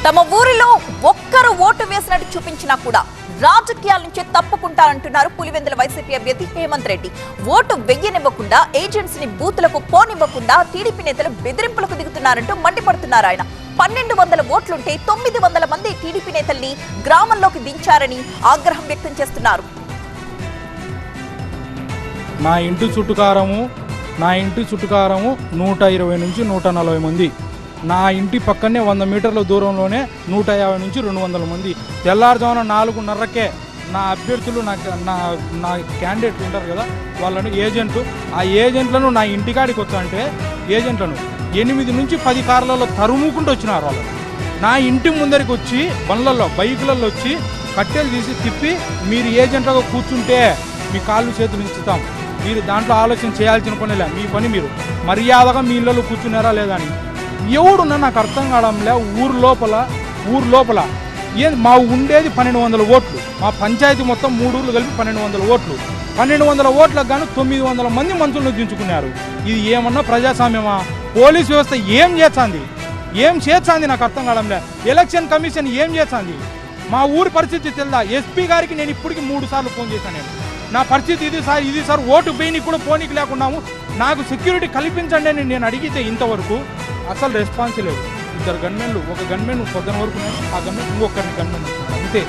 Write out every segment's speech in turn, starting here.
తమ ఊరిలో ఒక్కరు ఓటు వేసినట్టు చూపించినా కూడా రాజకీయాల నుంచి తప్పుకుంటారంటున్నారు పులివెందుల వైసీపీ అభ్యర్థి హేమంత్ రెడ్డి. ఓటు వెయ్యనివ్వకుండా ఏజెంట్స్ ని బూతులకు పోనివ్వకుండా టీడీపీ నేతలు బెదిరింపులకు దిగుతున్నారంటూ మండిపడుతున్నారు ఆయన. 1200 ఓట్లుంటే 900 మంది టీడీపీ నేతల్ని గ్రామంలోకి దించారని ఆగ్రహం వ్యక్తం చేస్తున్నారు. నా ఇంటి చుట్టుకారము 120 నుంచి 140 మంది. నా ఇంటి పక్కనే 100 మీటర్ల దూరంలోనే 150 నుంచి 200 మంది. తెల్లారుజామున 4:30కే నా అభ్యర్థులు నా క్యాండిడేట్లు ఉంటారు కదా, వాళ్ళను ఆ ఏజెంట్లను నా ఇంటికాడికి వచ్చా అంటే ఏజెంట్లను 8 నుంచి 10 కార్లలో తరుముకుంటూ వచ్చినారు. వాళ్ళు నా ఇంటి ముందరికి వచ్చి బండ్లలో బైకులలో వచ్చి కట్టెలు తీసి తిప్పి, మీరు ఏజెంట్లుగా కూర్చుంటే మీ కాళ్ళు చేతులు ఇచ్చుతాం, మీరు దాంట్లో ఆలోచన చేయాల్సిన పనిలే, మీ పని మీరు మర్యాదగా మీ ఇళ్ళలో కూర్చున్నారా లేదా అని. ఎవడున్నా నాకు అర్థం కావడంలే. ఊరు లోపల మా ఉండేది 1200 ఓట్లు. మా పంచాయతీ మొత్తం 3 ఊర్లు కలిపి 1200 ఓట్లు. 1200 ఓట్లకు గాను 900 మంది మంత్రులను దించుకున్నారు. ఇది ఏమన్నా ప్రజాస్వామ్యమా? పోలీస్ వ్యవస్థ ఏం చేస్తుంది నాకు అర్థం కావడంలే. ఎలక్షన్ కమిషన్ ఏం చేస్తుంది? మా ఊరి పరిస్థితి తెలుదా? ఎస్పీ గారికి నేను ఇప్పటికి 3 సార్లు ఫోన్ చేశాను. నా పరిస్థితి ఇది సార్ ఓటు పోయినకి కూడా పోనీకి లేకున్నాము, నాకు సెక్యూరిటీ కల్పించండి అని నేను అడిగితే ఇంతవరకు అసలు రెస్పాన్స్ లేదు. 2 గన్మెన్లు, ఒక గన్మెన్ పొద్దున వరకు, ఆ గన్మెన్ ఇంకొకరిని గన్మెన్ అంతే.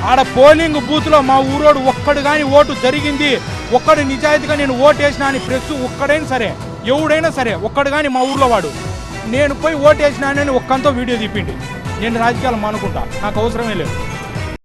ఆడ పోలింగ్ బూత్లో మా ఊరోడు ఒక్కడు కానీ ఓటు జరిగింది, ఒక్కడు నిజాయితీగా నేను ఓటు వేసినా అని ప్రెస్ ఒక్కడైనా సరే, ఎవడైనా సరే ఒక్కడు కానీ మా ఊర్లో వాడు నేను పోయి ఓటు వేసినానని ఒక్కంతో వీడియో తీపిండి, నేను రాజకీయాలు మానుకుంటా, నాకు అవసరమే లేదు.